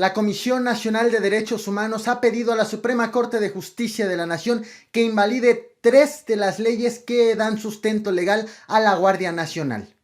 La Comisión Nacional de Derechos Humanos ha pedido a la Suprema Corte de Justicia de la Nación que invalide 3 de las leyes que dan sustento legal a la Guardia Nacional.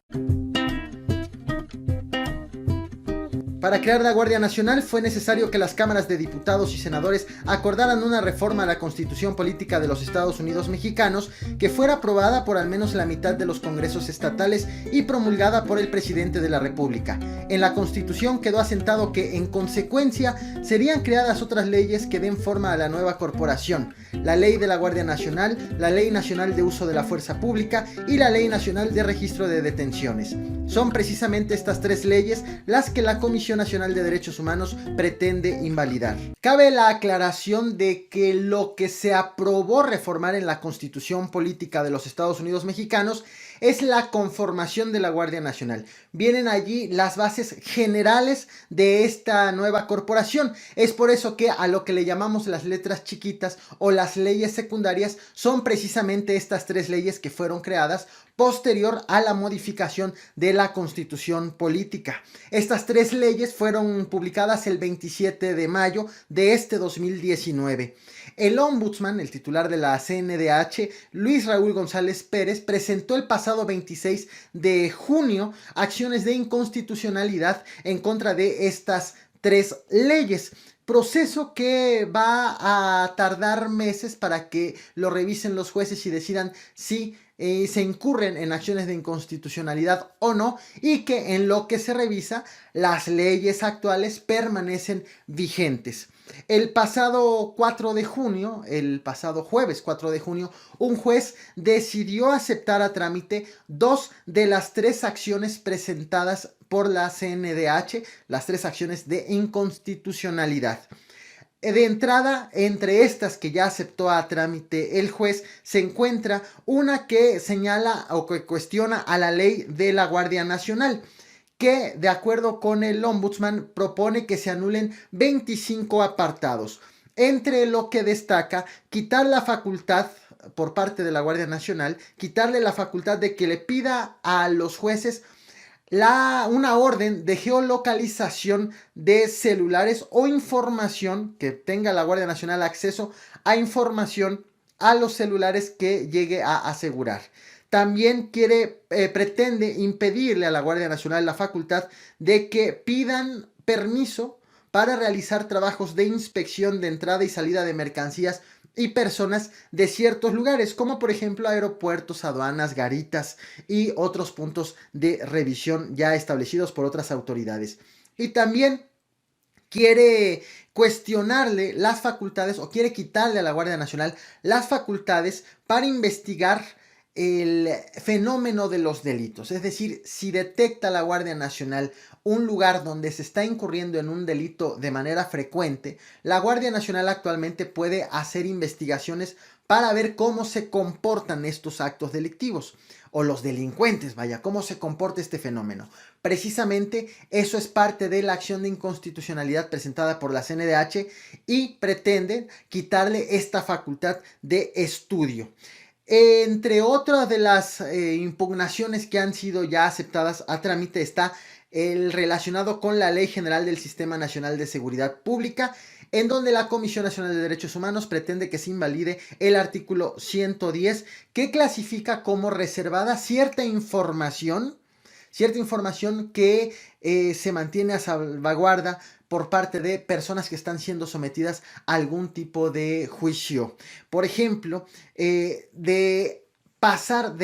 Para crear la Guardia Nacional fue necesario que las cámaras de diputados y senadores acordaran una reforma a la Constitución Política de los Estados Unidos Mexicanos que fuera aprobada por al menos la mitad de los congresos estatales y promulgada por el presidente de la República. En la Constitución quedó asentado que, en consecuencia, serían creadas otras leyes que den forma a la nueva corporación: la Ley de la Guardia Nacional, la Ley Nacional de Uso de la Fuerza Pública y la Ley Nacional de Registro de Detenciones. Son precisamente estas 3 leyes las que la Comisión Nacional de Derechos Humanos pretende invalidar. Cabe la aclaración de que lo que se aprobó reformar en la Constitución Política de los Estados Unidos Mexicanos es la conformación de la Guardia Nacional. Vienen allí las bases generales de esta nueva corporación. Es por eso que a lo que le llamamos las letras chiquitas o las leyes secundarias son precisamente estas 3 leyes que fueron creadas posterior a la modificación de la Constitución Política. Estas 3 leyes fueron publicadas el 27 de mayo de este 2019. El ombudsman, el titular de la CNDH, Luis Raúl González Pérez, presentó el pasado 26 de junio acciones de inconstitucionalidad en contra de estas 3 leyes. Proceso que va a tardar meses para que lo revisen los jueces y decidan si se incurren en acciones de inconstitucionalidad o no, y que en lo que se revisa las leyes actuales permanecen vigentes. El pasado jueves 4 de junio, un juez decidió aceptar a trámite 2 de las 3 acciones presentadas por la CNDH, las 3 acciones de inconstitucionalidad. De entrada, entre estas que ya aceptó a trámite el juez, se encuentra una que señala o que cuestiona a la ley de la Guardia Nacional, que, de acuerdo con el ombudsman, propone que se anulen 25 apartados. Entre lo que destaca, quitar la facultad por parte de la Guardia Nacional, quitarle la facultad de que le pida a los jueces una orden de geolocalización de celulares o información, que tenga la Guardia Nacional acceso a información a los celulares que llegue a asegurar. También pretende impedirle a la Guardia Nacional la facultad de que pidan permiso para realizar trabajos de inspección de entrada y salida de mercancías y personas de ciertos lugares, como por ejemplo aeropuertos, aduanas, garitas y otros puntos de revisión ya establecidos por otras autoridades. Y también quiere cuestionarle las facultades, o quiere quitarle a la Guardia Nacional las facultades para investigar el fenómeno de los delitos. Es decir, si detecta la Guardia Nacional un lugar donde se está incurriendo en un delito de manera frecuente, la Guardia Nacional actualmente puede hacer investigaciones para ver cómo se comportan estos actos delictivos, o los delincuentes, vaya, cómo se comporta este fenómeno. Precisamente eso es parte de la acción de inconstitucionalidad presentada por la CNDH y pretenden quitarle esta facultad de estudio. Entre otras de las impugnaciones que han sido ya aceptadas a trámite está el relacionado con la Ley General del Sistema Nacional de Seguridad Pública, en donde la Comisión Nacional de Derechos Humanos pretende que se invalide el artículo 110, que clasifica como reservada cierta información que se mantiene a salvaguarda por parte de personas que están siendo sometidas a algún tipo de juicio. Por ejemplo, de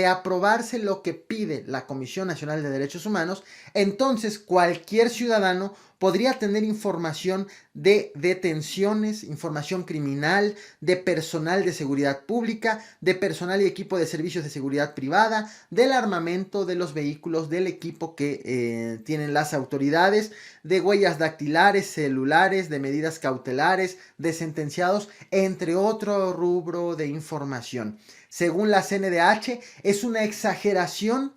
aprobarse lo que pide la Comisión Nacional de Derechos Humanos, entonces cualquier ciudadano podría tener información de detenciones, información criminal, de personal de seguridad pública, de personal y equipo de servicios de seguridad privada, del armamento, de los vehículos, del equipo que tienen las autoridades, de huellas dactilares, celulares, de medidas cautelares, de sentenciados, entre otro rubro de información. Según la CNDH, es una exageración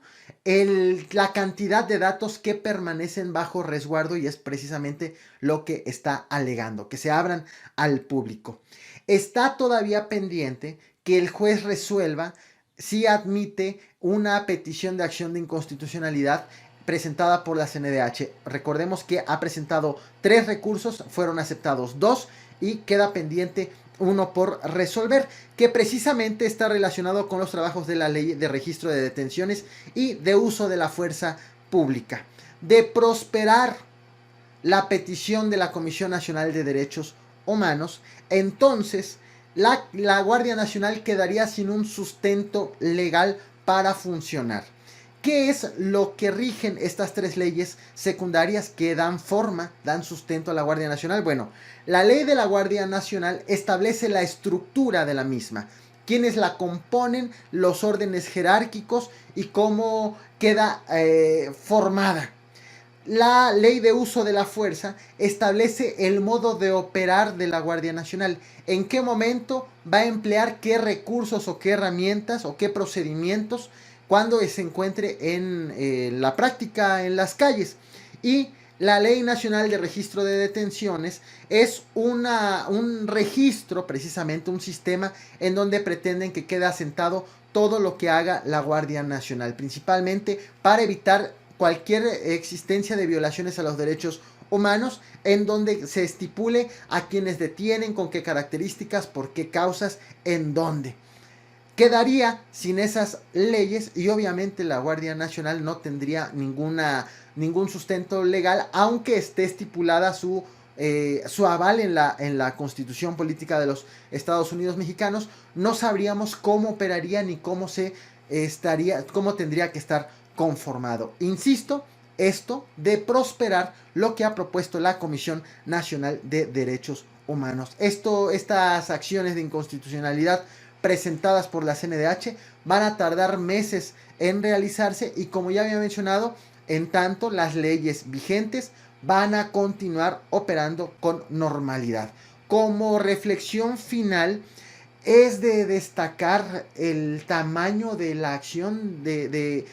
la cantidad de datos que permanecen bajo resguardo, y es precisamente lo que está alegando, que se abran al público. Está todavía pendiente que el juez resuelva si admite una petición de acción de inconstitucionalidad presentada por la CNDH. Recordemos que ha presentado 3 recursos, fueron aceptados 2 y queda pendiente uno por resolver, que precisamente está relacionado con los trabajos de la ley de registro de detenciones y de uso de la fuerza pública. De prosperar la petición de la Comisión Nacional de Derechos Humanos, entonces la Guardia Nacional quedaría sin un sustento legal para funcionar. ¿Qué es lo que rigen estas 3 leyes secundarias que dan forma, dan sustento a la Guardia Nacional? Bueno, la ley de la Guardia Nacional establece la estructura de la misma, quiénes la componen, los órdenes jerárquicos y cómo queda formada. La ley de uso de la fuerza establece el modo de operar de la Guardia Nacional, en qué momento va a emplear qué recursos o qué herramientas o qué procedimientos cuando se encuentre en la práctica en las calles. Y la Ley Nacional de Registro de Detenciones es un registro, precisamente un sistema en donde pretenden que quede asentado todo lo que haga la Guardia Nacional, principalmente para evitar cualquier existencia de violaciones a los derechos humanos, en donde se estipule a quienes detienen, con qué características, por qué causas, en dónde. Quedaría sin esas leyes y obviamente la Guardia Nacional no tendría ningún sustento legal, aunque esté estipulada su aval en la Constitución Política de los Estados Unidos Mexicanos. No sabríamos cómo operaría ni cómo tendría que estar conformado. Insisto, esto de prosperar lo que ha propuesto la Comisión Nacional de Derechos Humanos. Estas acciones de inconstitucionalidad presentadas por la CNDH van a tardar meses en realizarse y, como ya había mencionado, en tanto las leyes vigentes van a continuar operando con normalidad. Como reflexión final, es de destacar el tamaño de la acción de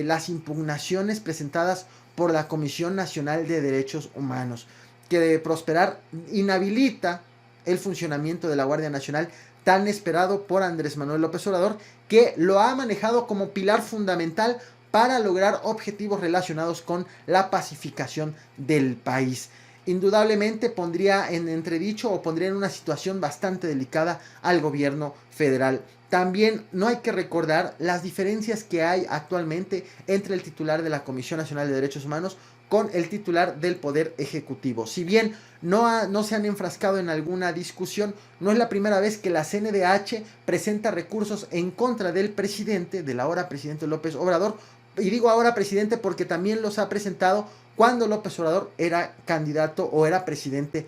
las impugnaciones presentadas por la Comisión Nacional de Derechos Humanos, que de prosperar inhabilita el funcionamiento de la Guardia Nacional tan esperado por Andrés Manuel López Obrador, que lo ha manejado como pilar fundamental para lograr objetivos relacionados con la pacificación del país. Indudablemente pondría en entredicho o pondría en una situación bastante delicada al gobierno federal. También no hay que recordar las diferencias que hay actualmente entre el titular de la Comisión Nacional de Derechos Humanos con el titular del Poder Ejecutivo. Si bien no se han enfrascado en alguna discusión, no es la primera vez que la CNDH presenta recursos en contra del presidente, del ahora presidente López Obrador. Y digo ahora presidente porque también los ha presentado cuando López Obrador era candidato o era presidente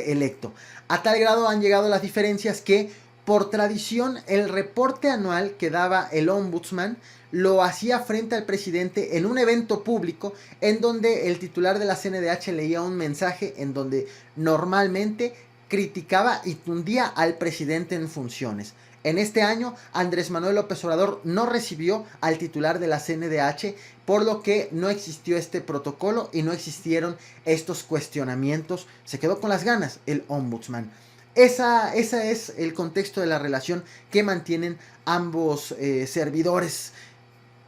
electo. A tal grado han llegado las diferencias que, por tradición, el reporte anual que daba el ombudsman lo hacía frente al presidente en un evento público en donde el titular de la CNDH leía un mensaje en donde normalmente criticaba y tundía al presidente en funciones. En este año, Andrés Manuel López Obrador no recibió al titular de la CNDH, por lo que no existió este protocolo y no existieron estos cuestionamientos. Se quedó con las ganas el ombudsman. Ese es el contexto de la relación que mantienen ambos servidores.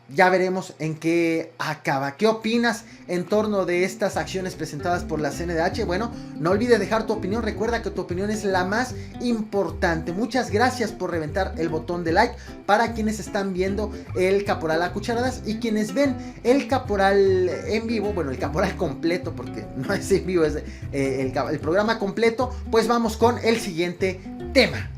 Ya veremos en qué acaba. ¿Qué opinas en torno de estas acciones presentadas por la CNDH? Bueno, no olvides dejar tu opinión. Recuerda que tu opinión es la más importante. Muchas gracias por reventar el botón de like para quienes están viendo el Caporal a Cucharadas y quienes ven el Caporal en vivo, bueno, el Caporal completo, porque no es en vivo, es el programa completo. Pues vamos con el siguiente tema.